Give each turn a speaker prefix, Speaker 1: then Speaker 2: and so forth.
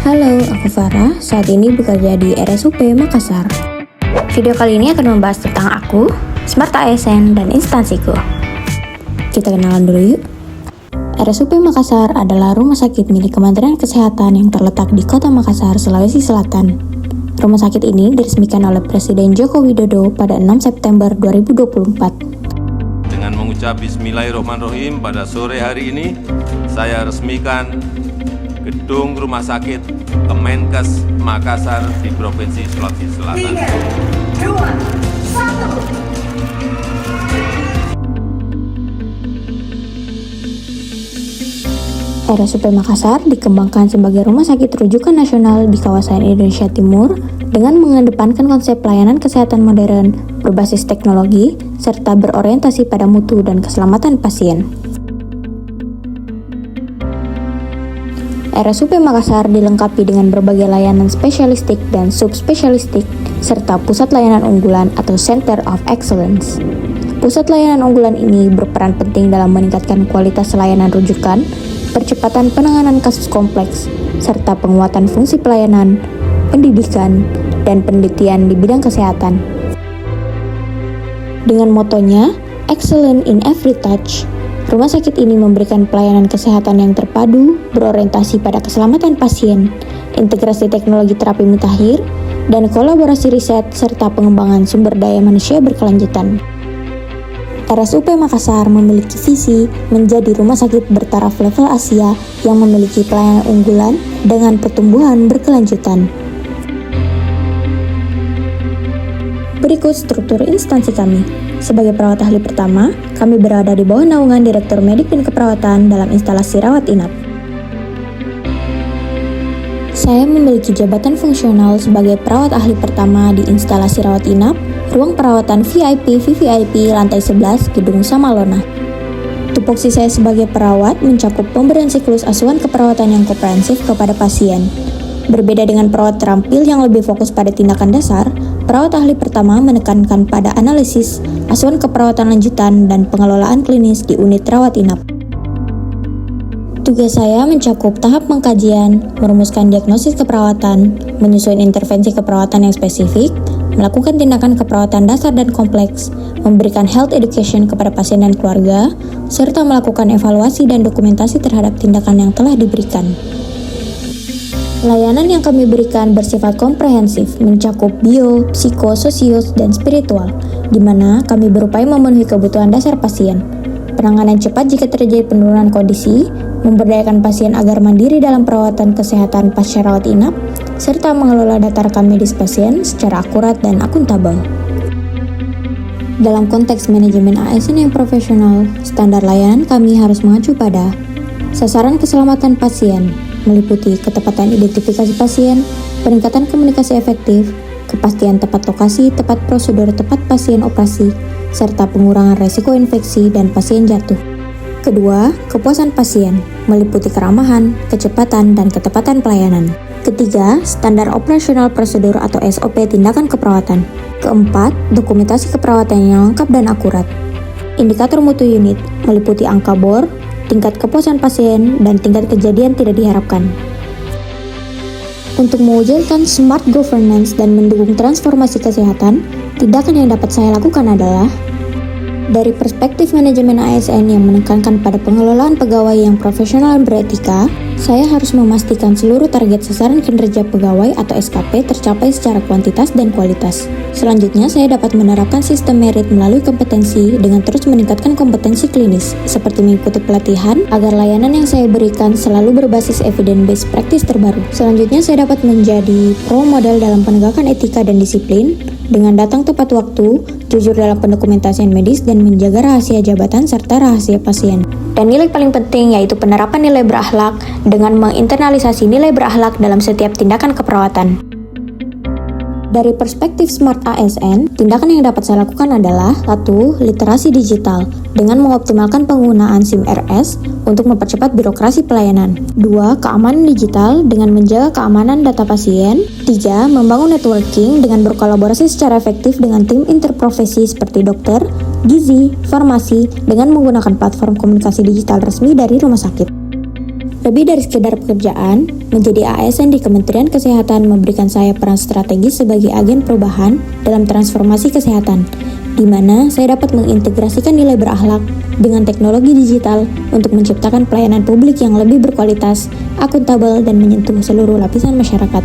Speaker 1: Halo, aku Farah. Saat ini bekerja di RSUP Makassar. Video kali ini akan membahas tentang aku, Smart ASN, dan instansiku. Kita kenalan dulu yuk. RSUP Makassar adalah rumah sakit milik Kementerian Kesehatan yang terletak di Kota Makassar, Sulawesi Selatan. Rumah sakit ini diresmikan oleh Presiden Joko Widodo pada 6 September 2024.
Speaker 2: Dengan mengucap Bismillahirrahmanirrahim, pada sore hari ini saya resmikan Gedung Rumah Sakit Kemenkes Makassar di Provinsi Sulawesi Selatan.
Speaker 3: 3, 2, 1.
Speaker 1: RSUP Makassar dikembangkan sebagai rumah sakit rujukan nasional di kawasan Indonesia Timur dengan mengedepankan konsep pelayanan kesehatan modern, berbasis teknologi, serta berorientasi pada mutu dan keselamatan pasien. RSUP Makassar dilengkapi dengan berbagai layanan spesialistik dan subspesialistik, serta pusat layanan unggulan atau Center of Excellence. Pusat layanan unggulan ini berperan penting dalam meningkatkan kualitas layanan rujukan, percepatan penanganan kasus kompleks, serta penguatan fungsi pelayanan, pendidikan, dan penelitian di bidang kesehatan. Dengan motonya, Excellent in Every Touch, rumah sakit ini memberikan pelayanan kesehatan yang terpadu, berorientasi pada keselamatan pasien, integrasi teknologi terapi mutakhir, dan kolaborasi riset serta pengembangan sumber daya manusia berkelanjutan. RSUP Makassar memiliki visi menjadi rumah sakit bertaraf level Asia yang memiliki pelayanan unggulan dengan pertumbuhan berkelanjutan. Berikut struktur instansi kami. Sebagai perawat ahli pertama, kami berada di bawah naungan Direktur Medik dan Keperawatan dalam instalasi rawat inap. Saya memiliki jabatan fungsional sebagai perawat ahli pertama di instalasi rawat inap, ruang perawatan VIP VVIP lantai 11 Gedung Samalona. Tupoksi saya sebagai perawat mencakup pemberian siklus asuhan keperawatan yang komprehensif kepada pasien. Berbeda dengan perawat terampil yang lebih fokus pada tindakan dasar, perawat ahli pertama menekankan pada analisis, asuhan keperawatan lanjutan, dan pengelolaan klinis di unit rawat inap. Tugas saya mencakup tahap pengkajian, merumuskan diagnosis keperawatan, menyusun intervensi keperawatan yang spesifik, melakukan tindakan keperawatan dasar dan kompleks, memberikan health education kepada pasien dan keluarga, serta melakukan evaluasi dan dokumentasi terhadap tindakan yang telah diberikan. Layanan yang kami berikan bersifat komprehensif, mencakup bio, psiko, sosio, dan spiritual, di mana kami berupaya memenuhi kebutuhan dasar pasien. Penanganan cepat jika terjadi penurunan kondisi, memberdayakan pasien agar mandiri dalam perawatan kesehatan pasca rawat inap, serta mengelola data rekam medis pasien secara akurat dan akuntabel. Dalam konteks manajemen ASN yang profesional, standar layanan kami harus mengacu pada sasaran keselamatan pasien, meliputi ketepatan identifikasi pasien, peningkatan komunikasi efektif, kepastian tepat lokasi, tepat prosedur, tepat pasien operasi, serta pengurangan resiko infeksi dan pasien jatuh. Kedua, kepuasan pasien, meliputi keramahan, kecepatan, dan ketepatan pelayanan. Ketiga, standar operasional prosedur atau SOP tindakan keperawatan. Keempat, dokumentasi keperawatan yang lengkap dan akurat. Indikator mutu unit, meliputi angka BOR, tingkat kepuasan pasien, dan tingkat kejadian tidak diharapkan. Untuk mewujudkan smart governance dan mendukung transformasi kesehatan, tindakan yang dapat saya lakukan adalah dari perspektif manajemen ASN yang menekankan pada pengelolaan pegawai yang profesional dan beretika, saya harus memastikan seluruh target sasaran kinerja pegawai atau SKP tercapai secara kuantitas dan kualitas. Selanjutnya, saya dapat menerapkan sistem merit melalui kompetensi dengan terus meningkatkan kompetensi klinis, seperti mengikuti pelatihan agar layanan yang saya berikan selalu berbasis evidence-based practice terbaru. Selanjutnya, saya dapat menjadi role model dalam penegakan etika dan disiplin dengan datang tepat waktu, jujur dalam pendokumentasian medis, dan menjaga rahasia jabatan serta rahasia pasien. Dan nilai paling penting yaitu penerapan nilai berakhlak dengan menginternalisasi nilai berakhlak dalam setiap tindakan keperawatan. Dari perspektif Smart ASN, tindakan yang dapat saya lakukan adalah 1. Literasi digital dengan mengoptimalkan penggunaan SIM RS untuk mempercepat birokrasi pelayanan. 2. Keamanan digital dengan menjaga keamanan data pasien. 3. Membangun networking dengan berkolaborasi secara efektif dengan tim interprofesi seperti dokter, gizi, farmasi dengan menggunakan platform komunikasi digital resmi dari rumah sakit. Lebih dari sekedar pekerjaan, menjadi ASN di Kementerian Kesehatan memberikan saya peran strategis sebagai agen perubahan dalam transformasi kesehatan, di mana saya dapat mengintegrasikan nilai berakhlak dengan teknologi digital untuk menciptakan pelayanan publik yang lebih berkualitas, akuntabel, dan menyentuh seluruh lapisan masyarakat.